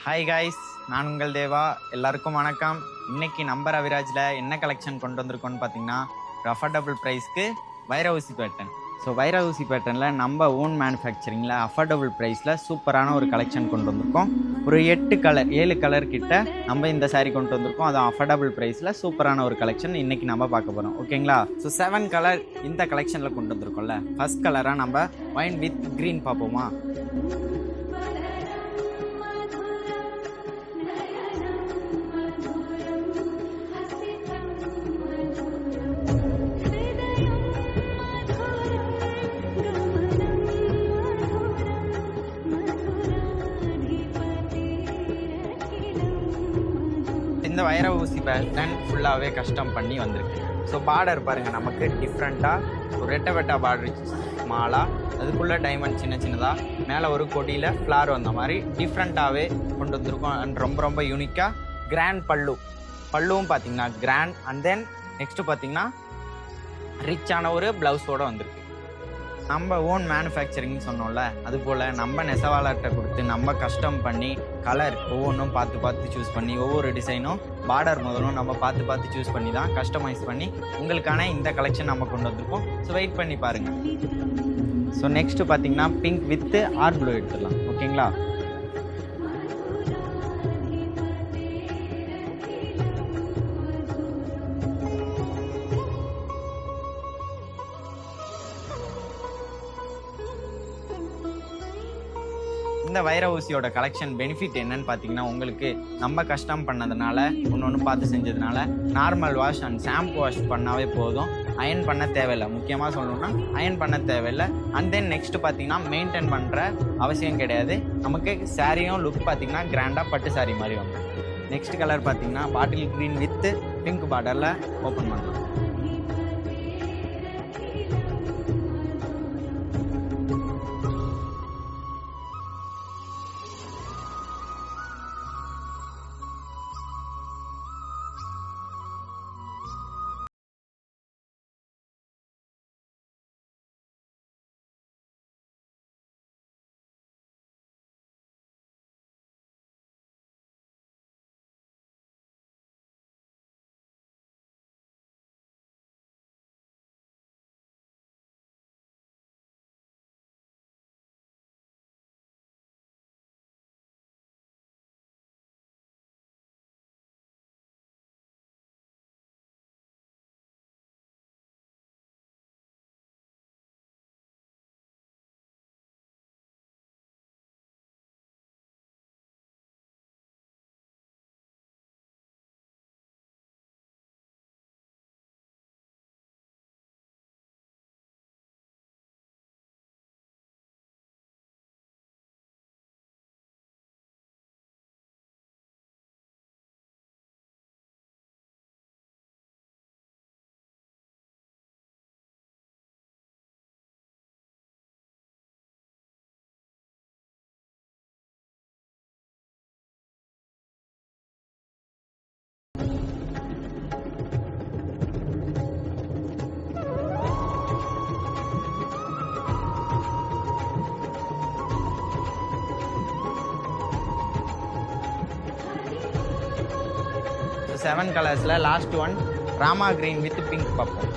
Hi guys, நான் உங்கள் தேவா. எல்லாருக்கும் வணக்கம். இன்னைக்கு நம்ம ரவிராஜில் என்ன கலெக்ஷன் கொண்டு வந்திருக்கோன்னு பார்த்தீங்கன்னா, ஒரு அஃபோர்டபுள் ப்ரைஸ்க்கு வைர ஊசி பேட்டர்ன். ஸோ வைர ஊசி பேட்டர்னில் நம்ம ஓன் மேனுஃபேக்சரிங்கில் அஃபோர்டபுள் ப்ரைஸில் சூப்பரான ஒரு கலெக்ஷன் கொண்டு வந்திருக்கோம். ஒரு 7 கலர் கிட்ட நம்ம இந்த சாரீ கொண்டு வந்திருக்கோம். அதுவும் அஃபோர்டபுள் ப்ரைஸில் சூப்பரான ஒரு கலெக்ஷன் இன்னைக்கு நம்ம பார்க்க போகிறோம். ஓகேங்களா? ஸோ 7 கலர் இந்த கலெக்ஷனில் கொண்டு வந்திருக்கோம்ல. ஃபர்ஸ்ட் கலராக நம்ம ஒயின் வித் க்ரீன் பார்ப்போமா? இந்த வைர ஊசி பேட்டர்ன் ஃபுல்லாகவே கஸ்டம் பண்ணி வந்திருக்கு. ஸோ பார்டர் பாருங்கள், நமக்கு டிஃப்ரெண்ட்டாக ஒரு ரெட்டை வெட்டா பார்டர் ஸ்மாலாக, அதுக்குள்ளே டைமண்ட் சின்ன சின்னதாக, மேலே ஒரு கொடியில் ஃப்ளார் வந்த மாதிரி டிஃப்ரெண்ட்டாகவே கொண்டு வந்திருக்கோம். அண்ட் ரொம்ப யூனிக்காக கிராண்ட் பல்லுவும் பார்த்தீங்கன்னா கிராண்ட். அண்ட் தென் நெக்ஸ்ட்டு பார்த்தீங்கன்னா ரிச்சான ஒரு ப்ளவுஸோடு வந்திருக்கு. நம்ம ஓன் மேனுஃபேக்சரிங்னு சொன்னோம்ல, அதுபோல் நம்ம நெசவாளர்கிட்ட கொடுத்து நம்ம கஸ்டம் பண்ணி கலர் ஒவ்வொன்றும் பார்த்து சூஸ் பண்ணி, ஒவ்வொரு டிசைனும் பார்டர் முதலும் நம்ம பார்த்து சூஸ் பண்ணி தான் கஸ்டமைஸ் பண்ணி உங்களுக்கான இந்த கலெக்ஷன் நம்ம கொண்டு வந்திருக்கோம். ஸோ வெயிட் பண்ணி பாருங்கள். ஸோ நெக்ஸ்ட்டு பார்த்தீங்கன்னா பிங்க் வித் ஆர் ப்ளூ எடுத்துடலாம். ஓகேங்களா? இந்த வைர ஊசியோட கலெக்ஷன் பெனிஃபிட் என்னன்னு பார்த்தீங்கன்னா, உங்களுக்கு நம்ம கஸ்டம் பண்ணதுனால ஒன்று பார்த்து செஞ்சதுனால normal wash and shampoo wash பண்ணாவே போதும். அயன் பண்ண தேவையில்லை. முக்கியமாக சொல்லணும்னா அயன் பண்ண தேவையில்லை. அண்ட் தென் நெக்ஸ்ட்டு பார்த்தீங்கன்னா மெயின்டைன் பண்ணுற அவசியம் கிடையாது. நமக்கு சாரியும் லுக் பார்த்தீங்கன்னா கிராண்டாக பட்டு சாரி மாதிரி வந்துடும். நெக்ஸ்ட் கலர் பார்த்தீங்கன்னா பாட்டில் க்ரீன் வித் பிங்க் பார்டரில் ஓப்பன் பண்ணலாம். So 7 கலர்ஸில் last one Rama green with pink பார்ப்போம்.